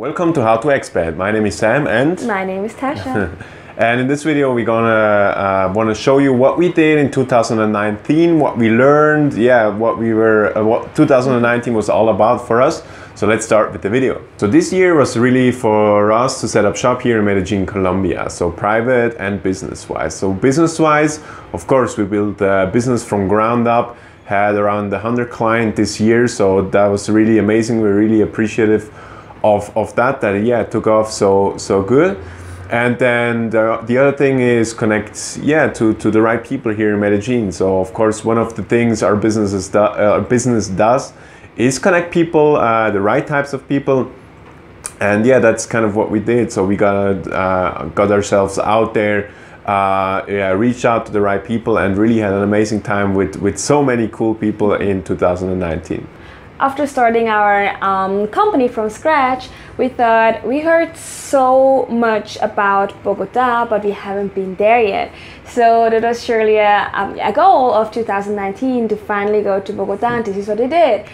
Welcome to How to Expat. My name is Sam and my name is Tasha. And in this video we're gonna want to show you what we did in 2019, what we learned, what 2019 was all about for us. So let's start with the video. So this year was really for us to set up shop here in Medellin, Colombia. So private and business wise. So business wise, of course, we built a business from ground up. Had around 100 clients this year, so that was really amazing. We're really appreciative of that it took off so good. And then the other thing is connect to the right people here in Medellin. So of course one of the things our business does is connect people, the right types of people. And that's kind of what we did. So we got ourselves out there, reached out to the right people and really had an amazing time with so many cool people in 2019. After starting our company from scratch, we thought we heard so much about Bogota, but we haven't been there yet. So that was surely a goal of 2019 to finally go to Bogota, and this is what we did.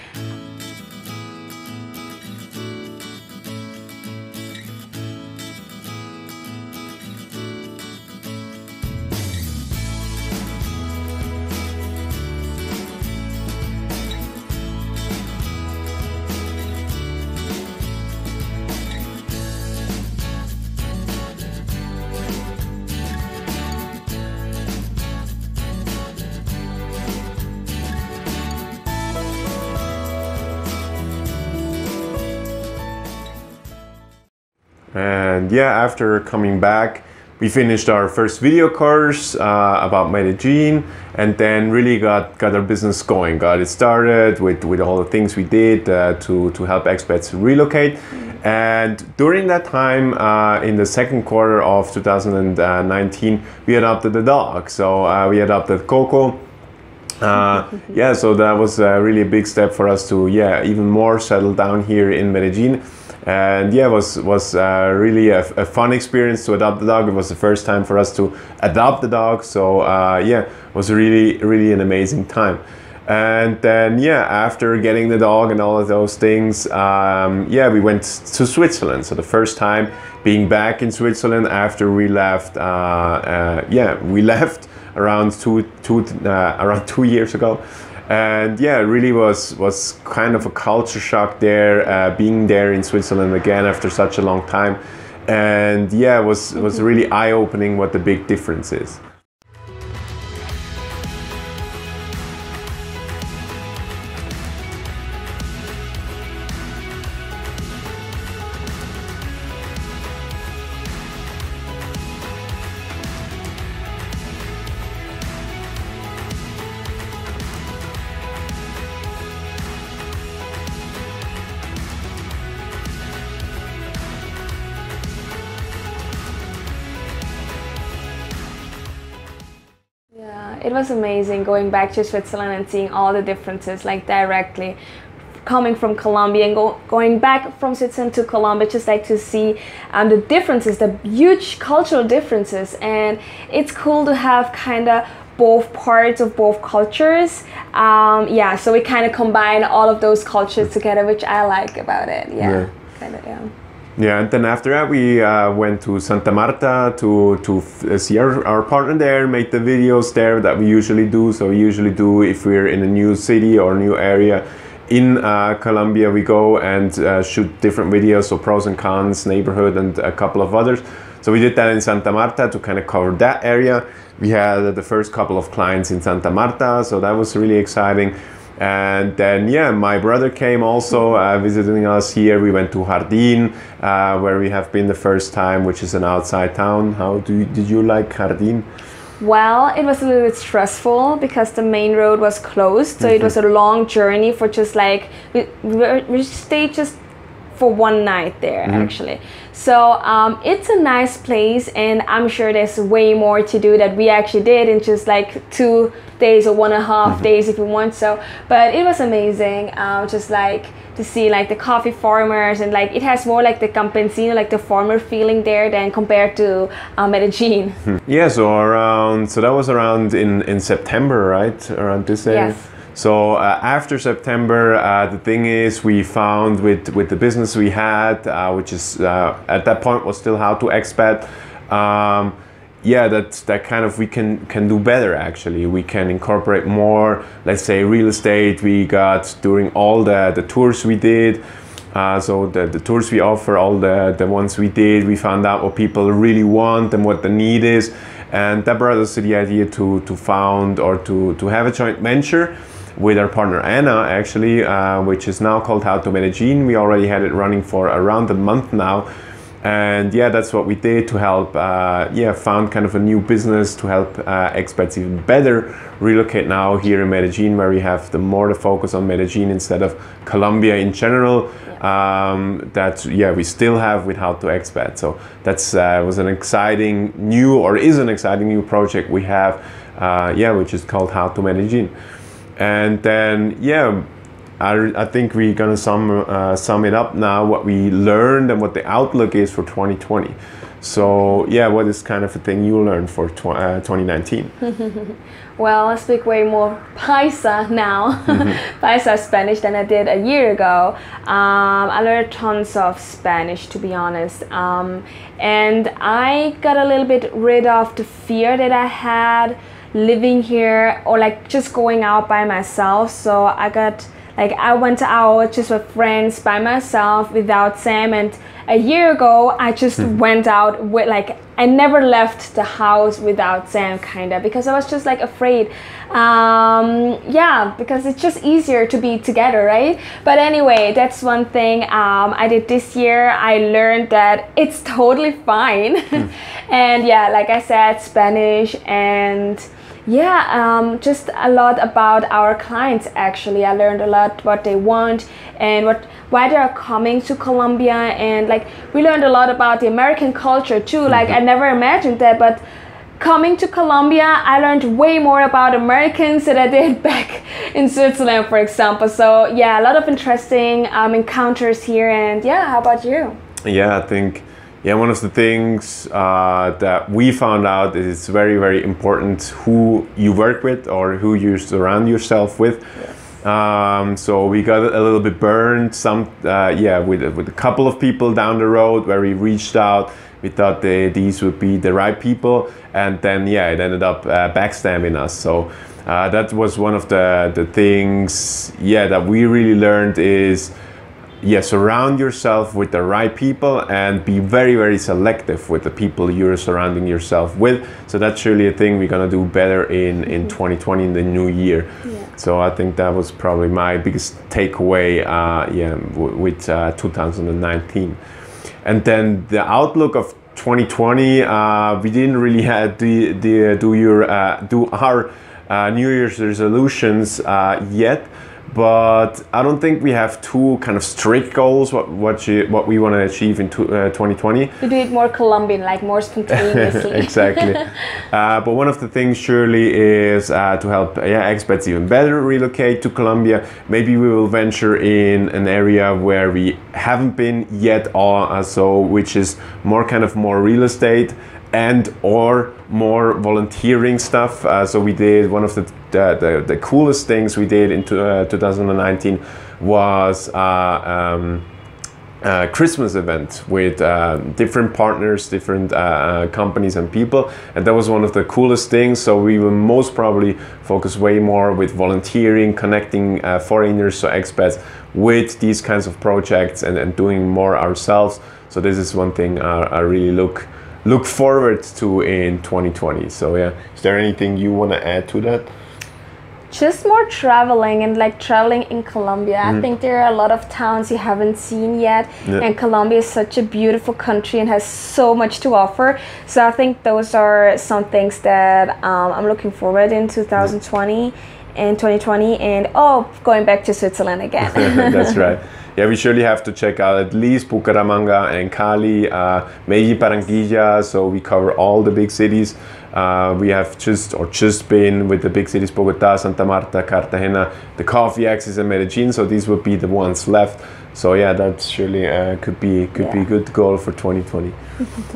And after coming back, we finished our first video course about Medellin, and then really got our business going, got it started with all the things we did to help expats relocate. And during that time, in the second quarter of 2019, we adopted a dog. So we adopted Coco. So that was really a big step for us to even more settle down here in Medellin. And it was really a fun experience to adopt the dog. It was the first time for us to adopt the dog, so it was really an amazing time. And then after getting the dog and all of those things, we went to Switzerland. So the first time being back in Switzerland after we left, we left around around 2 years ago. And it really was kind of a culture shock there, being there in Switzerland again after such a long time. And it was really eye-opening what the big difference is. It was amazing going back to Switzerland and seeing all the differences, like directly coming from Colombia and going back from Switzerland to Colombia, just like to see the differences, the huge cultural differences. And it's cool to have kind of both parts of both cultures. So we kind of combine all of those cultures together, which I like about it. And then after that we went to Santa Marta to see our partner there, make the videos there that we usually do. So we usually do, if we're in a new city or new area in Colombia, we go and shoot different videos, so pros and cons, neighborhood, and a couple of others. So we did that in Santa Marta to kind of cover that area. We had the first couple of clients in Santa Marta, so that was really exciting. And then my brother came also visiting us here. We went to Jardín, where we have been the first time, which is an outside town. Did you like Jardín? Well, it was a little bit stressful because the main road was closed, so it was a long journey for just like we stayed just for one night there actually. So it's a nice place, and I'm sure there's way more to do that we actually did in just like 2 days or 1.5 days if you want so. But it was amazing, just like to see like the coffee farmers, and like it has more like the campesino, like the farmer feeling there than compared to Medellin. So that was around in September, right? Around this area. Yes. So after September, the thing is, we found with the business we had, which is at that point was still How to Expat. Yeah, that kind of we can do better actually. We can incorporate more, let's say, real estate. We got during all the tours we did. So the tours we offer, all the ones we did, we found out what people really want and what the need is, and that brought us to the idea to found or to have a joint venture with our partner Anna actually, which is now called How to Medellin. We already had it running for around a month now, and yeah, that's what we did to help found kind of a new business to help expats even better relocate now here in Medellin, where we have the focus on Medellin instead of Colombia in general. That we still have with How to Expat. So that's was an exciting new project we have, which is called How to Medellin. And then I think we're gonna sum it up now, what we learned and what the outlook is for 2020. So what is kind of a thing you learned for 2019? Well, I speak way more Paisa now, Paisa Spanish, than I did a year ago. I learned tons of Spanish, to be honest. And I got a little bit rid of the fear that I had living here or like just going out by myself. So I went out just with friends by myself without Sam, and a year ago I just went out with I never left the house without Sam, kinda, because I was just afraid. Because it's just easier to be together, right? But anyway, that's one thing I did this year. I learned that it's totally fine. And like I said, Spanish, and just a lot about our clients actually. I learned a lot what they want and why they are coming to Colombia, and we learned a lot about the American culture too. I never imagined that, but coming to Colombia, I learned way more about Americans than I did back in Switzerland, for example. So a lot of interesting encounters here. And how about you? I think one of the things that we found out is it's very, very important who you work with or who you surround yourself with. So we got a little bit burned with a couple of people down the road where we reached out. We thought these would be the right people, and then it ended up backstabbing us. So that was one of the things that we really learned is surround yourself with the right people and be very, very selective with the people you're surrounding yourself with. So that's really a thing we're gonna do better in 2020, in the new year. So I think that was probably my biggest takeaway with 2019. And then the outlook of 2020, we didn't really do our New Year's resolutions yet. But I don't think we have two kind of strict goals, what we want to achieve in 2020. We do it more Colombian, more spontaneously. Exactly. But one of the things surely is to help expats even better relocate to Colombia. Maybe we will venture in an area where we haven't been yet, which is more real estate and or more volunteering stuff. So we did one of the coolest things we did in 2019 was Christmas event with different partners, different companies and people, and that was one of the coolest things. So we will most probably focus way more with volunteering, connecting foreigners, so expats, with these kinds of projects and doing more ourselves. So this is one thing I really look forward to in 2020. So is there anything you want to add to that? Just more traveling and traveling in Colombia. I think there are a lot of towns you haven't seen yet, and Colombia is such a beautiful country and has so much to offer. So I think those are some things that I'm looking forward in 2020 and 2020, and going back to Switzerland again. That's right. We surely have to check out at least Bucaramanga and Cali, maybe Barranquilla, so we cover all the big cities. We have just been with the big cities Bogota, Santa Marta, Cartagena, the coffee axis, and Medellin. So these would be the ones left. So yeah, that surely could be a good goal for 2020.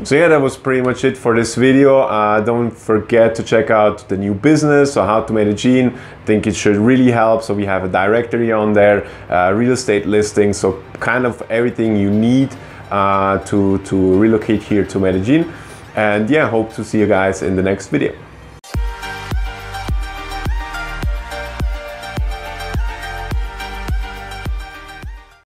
So yeah, that was pretty much it for this video. Don't forget to check out the new business, so How to Medellin. I think it should really help. So we have a directory on there, real estate listings, so kind of everything you need to relocate here to Medellin. And yeah, hope to see you guys in the next video.